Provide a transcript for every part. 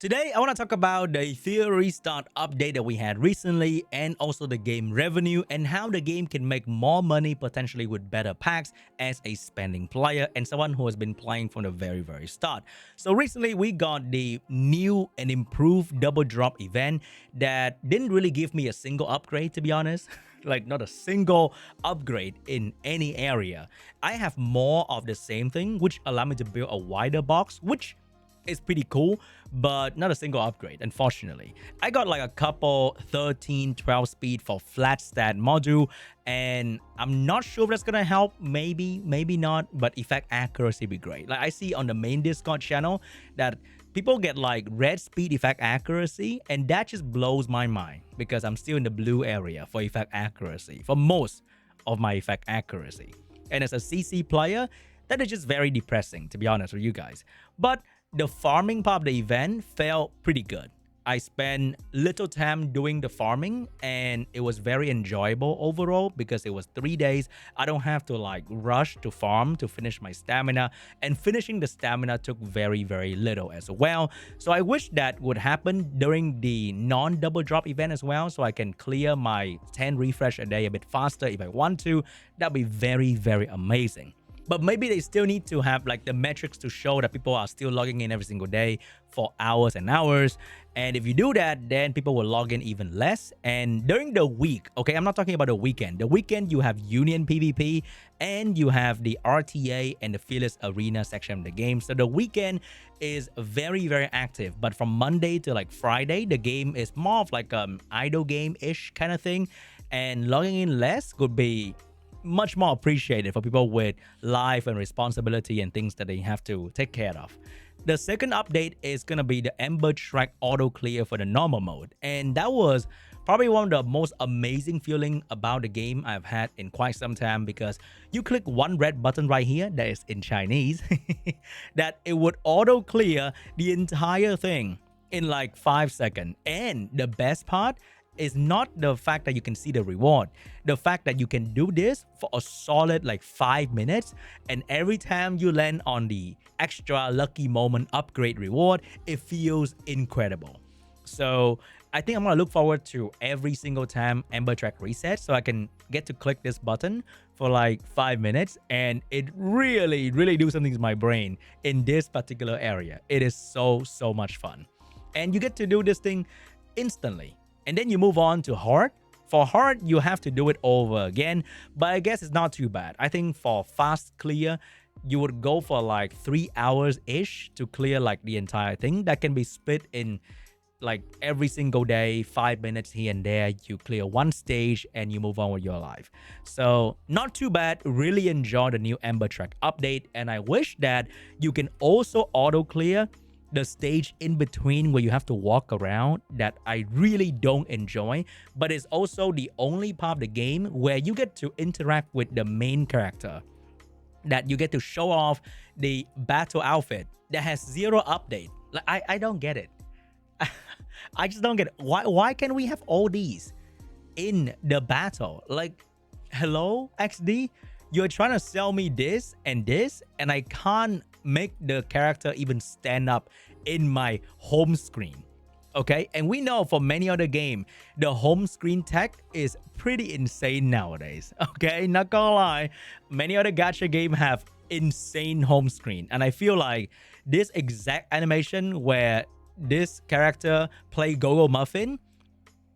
Today, I want to talk about the Etheria start update that we had recently and also the game revenue and how the game can make more money potentially with better packs as a spending player and someone who has been playing from the very start. So recently, we got the new and improved double drop event that didn't really give me a single upgrade, to be honest. Like not a single upgrade in any area. I have more of the same thing, which allow me to build a wider box, which is pretty cool, but not a single upgrade, unfortunately. I got like a couple 13, 12 speed for flat stat module, and I'm not sure if that's gonna help. Maybe not, but effect accuracy be great. Like I see on the main Discord channel that people get like red speed effect accuracy, and that just blows my mind because I'm still in the blue area for effect accuracy for most of my effect accuracy. And as a CC player, that is just very depressing, to be honest with you guys. But the farming part of the event felt pretty good. I spent little time doing the farming and it was very enjoyable overall because it was 3 days. I don't have to like rush to farm to finish my stamina, and finishing the stamina took very little as well. So I wish that would happen during the non-double drop event as well, so I can clear my 10 refresh a day a bit faster if I want to. That'd be very amazing. But maybe they still need to have like the metrics to show that people are still logging in every single day for hours and hours. And if you do that, then people will log in even less. And during the week, okay, I'm not talking about the weekend. The weekend, you have Union PvP and you have the RTA and the Fearless Arena section of the game. So the weekend is very active. But from Monday to like Friday, the game is more of like idle game-ish kind of thing. And logging in less could be much more appreciated for people with life and responsibility and things that they have to take care of. The second update is going to be the Ember Trek auto clear for the normal mode, and that was probably one of the most amazing feeling about the game I've had in quite some time, because you click one red button right here that is in Chinese that it would auto clear the entire thing in like 5 seconds. And the best part is not the fact that you can see the reward, the fact that you can do this for a solid like 5 minutes, and every time you land on the extra lucky moment upgrade reward, it feels incredible. So I think I'm gonna look forward to every single time Ember Trek resets so I can get to click this button for like 5 minutes, and it really do something to my brain in this particular area. It is so much fun, and you get to do this thing instantly. And then you move on to hard. For hard, you have to do it over again, but I guess it's not too bad. I think for fast clear, you would go for like 3 hours-ish to clear like the entire thing. That can be split in like every single day, 5 minutes here and there. You clear one stage and you move on with your life. So not too bad. Really enjoy the new Ember Trek update, and I wish that you can also auto clear the stage in between where you have to walk around. That I really don't enjoy, but it's also the only part of the game where you get to interact with the main character, that you get to show off the battle outfit that has 0 update. Like I don't get it. I just don't get it. Why can't we have all these in the battle? Like, hello XD, you're trying to sell me this, and I can't make the character even stand up in my home screen. Okay, and we know for many other game, the home screen tech is pretty insane nowadays. Okay, not gonna lie, many other gacha game have insane home screen, and I feel like this exact animation where this character play Go-Go Muffin,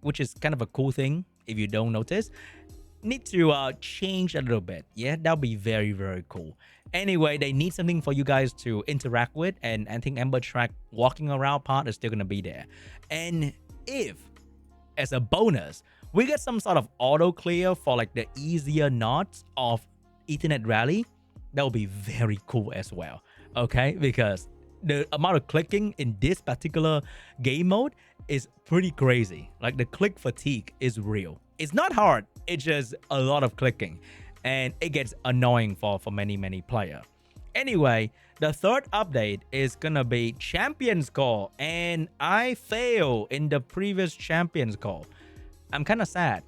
which is kind of a cool thing if you don't notice, need to change a little bit. Yeah, that'll be very cool. Anyway, they need something for you guys to interact with, and I think Ember Trek walking around part is still gonna be there. And if, as a bonus, we get some sort of auto clear for like the easier knots of Ethernet Rally, that will be very cool as well. Okay, because the amount of clicking in this particular game mode is pretty crazy. Like the click fatigue is real. It's not hard, it's just a lot of clicking, and it gets annoying for many player. Anyway, the third update is gonna be Champions Call, and I failed in the previous Champions Call. I'm kind of sad.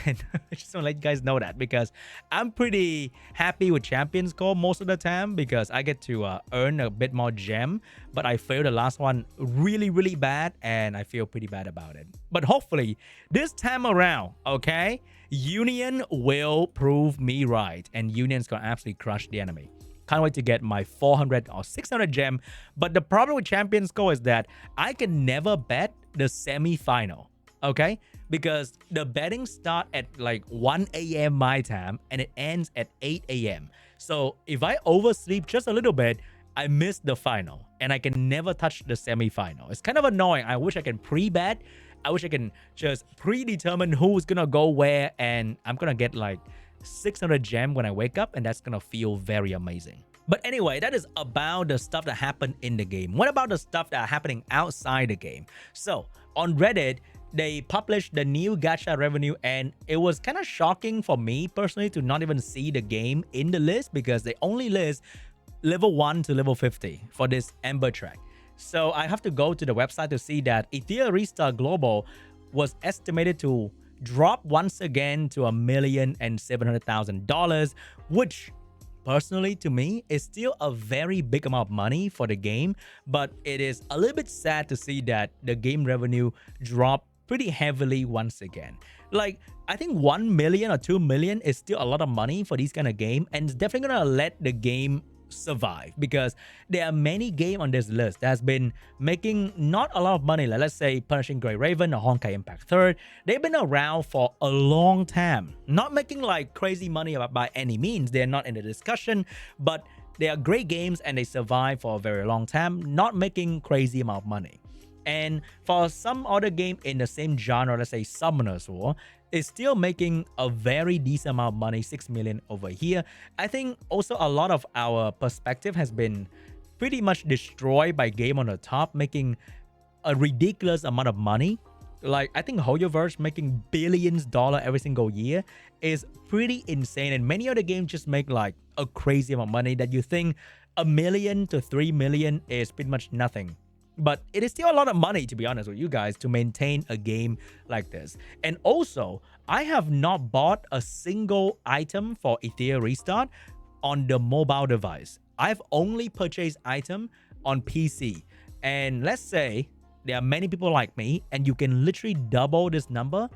And I just want to let you guys know that because I'm pretty happy with Champions Call most of the time because I get to earn a bit more gem. But I failed the last one really, really bad, and I feel pretty bad about it. But hopefully, this time around, okay, Union will prove me right, and Union's gonna absolutely crush the enemy. Can't wait to get my 400 or 600 gem. But the problem with Champions Go is that I can never bet the semi-final, okay? Because the betting start at like 1 a.m. my time and it ends at 8 a.m. So if I oversleep just a little bit, I miss the final and I can never touch the semi-final. It's kind of annoying. I wish I can pre-bet. I wish I can just predetermine who's gonna go where, and I'm gonna get like 600 gem when I wake up, and that's gonna feel very amazing. But anyway, that is about the stuff that happened in the game. What about the stuff that are happening outside the game? So on Reddit, they published the new gacha revenue, and it was kind of shocking for me personally to not even see the game in the list because they only list level 1 to level 50 for this Ember Trek. So I have to go to the website to see that Etheria Restart Global was estimated to drop once again to $1,700,000, which personally to me is still a very big amount of money for the game. But it is a little bit sad to see that the game revenue dropped pretty heavily once again. Like, I think 1 million or 2 million is still a lot of money for these kind of game, and it's definitely gonna let the game survive because there are many games on this list that has been making not a lot of money. Like, let's say Punishing Grey Raven or Honkai Impact 3rd. They've been around for a long time, not making like crazy money by any means. They're not in the discussion, but they are great games and they survive for a very long time, not making crazy amount of money. And for some other game in the same genre, let's say Summoner's War, is still making a very decent amount of money, 6 million over here. I think also a lot of our perspective has been pretty much destroyed by Game on the Top, making a ridiculous amount of money. Like, I think Hoyoverse making billions dollars every single year is pretty insane. And many other games just make like a crazy amount of money that you think $1 million to 3 million is pretty much nothing. But it is still a lot of money, to be honest with you guys, to maintain a game like this. And also, I have not bought a single item for Etheria Restart on the mobile device. I've only purchased item on PC. And let's say there are many people like me, and you can literally double this number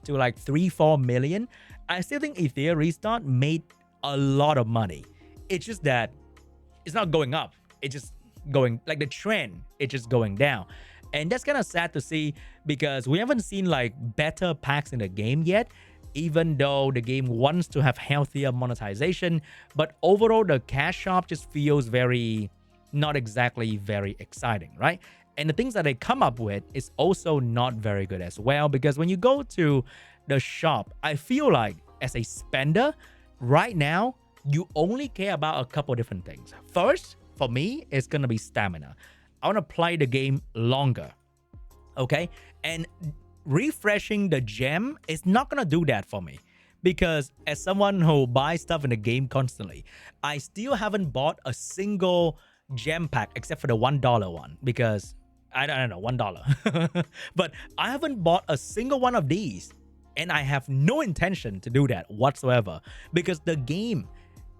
to like 3-4 million. I still think Etheria Restart made a lot of money. It's just that it's not going up. It's just going like the trend, it's just going down, and that's kind of sad to see because we haven't seen like better packs in the game yet, even though the game wants to have healthier monetization. But overall, the cash shop just feels very not exactly very exciting, right? And the things that they come up with is also not very good as well, because when you go to the shop, I feel like as a spender right now, you only care about a couple different things. First, for me, it's going to be stamina. I want to play the game longer, okay? And refreshing the gem is not going to do that for me because as someone who buys stuff in the game constantly, I still haven't bought a single gem pack except for the $1 one because, I don't know, $1. But I haven't bought a single one of these, and I have no intention to do that whatsoever because the game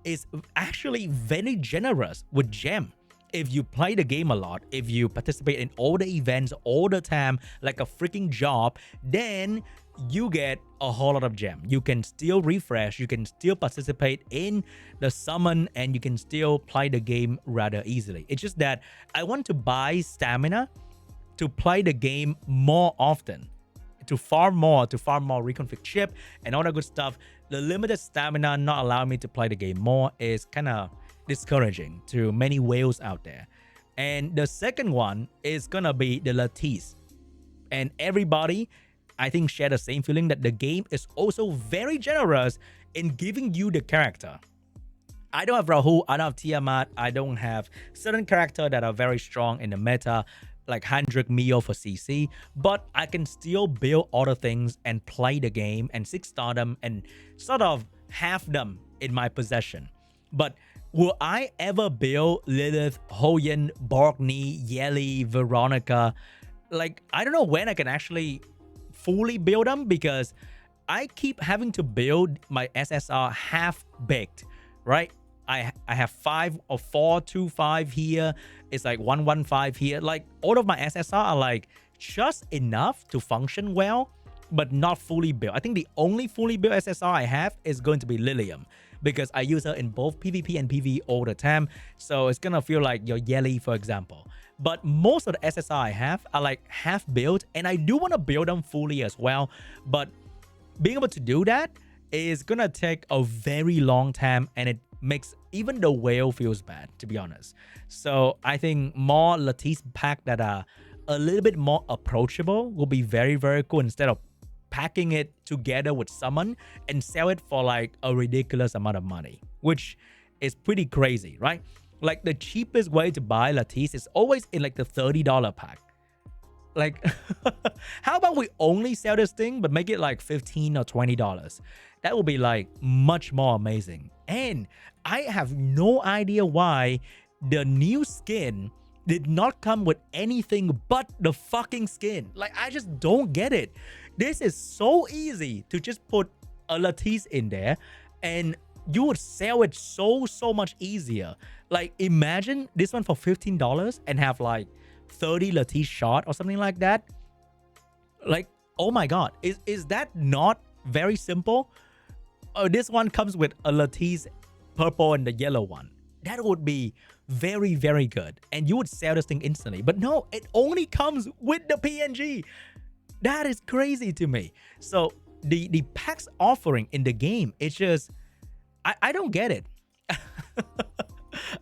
is actually very generous with gem. If you play the game a lot, if you participate in all the events all the time like a freaking job, then you get a whole lot of gem. You can still refresh, you can still participate in the summon, and you can still play the game rather easily. It's just that I want to buy stamina to play the game more often, to farm more, reconfig chip and all that good stuff. The limited stamina not allowing me to play the game more is kind of discouraging to many whales out there. And the second one is gonna be the Lattice. And everybody, I think, share the same feeling that the game is also very generous in giving you the character. I don't have Rahul, I don't have Tiamat, I don't have certain characters that are very strong in the meta, like Hendrik Mio for CC, but I can still build other things and play the game and 6-star them and sort of have them in my possession. But will I ever build Lilith, Hoyen, Borgny, Yeli, Veronica? Like, I don't know when I can actually fully build them because I keep having to build my SSR half baked, right? I have 5 or 425 here. It's like 115 here. Like all of my SSR are like just enough to function well, but not fully built. I think the only fully built SSR I have is going to be Lilium, because I use her in both PvP and PvE all the time. So it's gonna feel like your Yelly, for example. But most of the SSR I have are like half built, and I do want to build them fully as well. But being able to do that is gonna take a very long time, and it makes even the whale feels bad, to be honest. So I think more Latisse pack that are a little bit more approachable will be very, very cool, instead of packing it together with someone and sell it for like a ridiculous amount of money, which is pretty crazy, right? Like the cheapest way to buy Latisse is always in like the $30 pack. Like, how about we only sell this thing, but make it like $15 or $20? That would be like much more amazing. And I have no idea why the new skin did not come with anything but the fucking skin. Like, I just don't get it. This is so easy to just put a Latisse in there, and you would sell it so much easier. Like, imagine this one for $15 and have like 30 Latisse shot or something like that. Like, oh my god, is that not very simple? This one comes with a Latisse purple and the yellow one. That would be very, very good, and you would sell this thing instantly. But no, it only comes with the PNG. That is crazy to me. So the packs offering in the game, it's just I don't get it.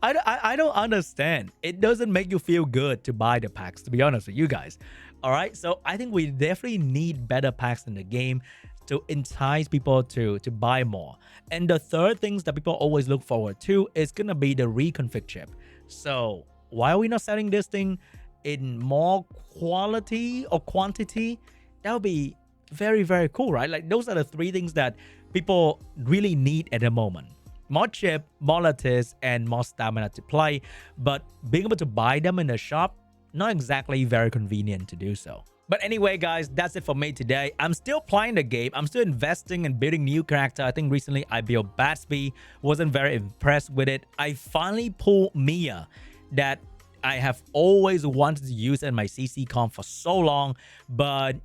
I don't understand. It doesn't make you feel good to buy the packs, to be honest with you guys. All right, so I think we definitely need better packs in the game to entice people to buy more. And the third things that people always look forward to is gonna be the reconfig chip. So why are we not selling this thing in more quality or quantity? That would be very, very cool, right? Like, those are the three things that people really need at the moment: more chip, more lattice, and more stamina to play. But being able to buy them in the shop, not exactly very convenient to do so. But anyway, guys, that's it for me today. I'm still playing the game. I'm still investing and building new character. I think recently I built Batsby. Wasn't very impressed with it. I finally pulled Mia, that I have always wanted to use in my CC comp for so long, but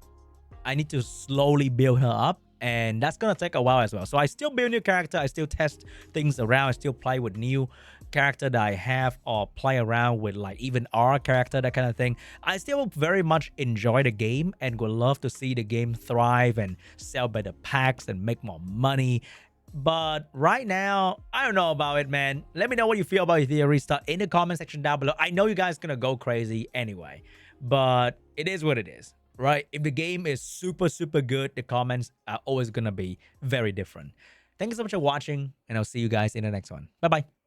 I need to slowly build her up, and that's gonna take a while as well. So I still build new character, I still test things around, I still play with new character that I have, or play around with like even our character, that kind of thing. I still very much enjoy the game and would love to see the game thrive and sell better packs and make more money. But right now, I don't know about it, man. Let me know what you feel about Etheria restart in the comment section down below. I know you guys gonna go crazy anyway, but it is what it is, right? If the game is super good, the comments are always gonna be very different. Thank you so much for watching, and I'll see you guys in the next one. Bye bye.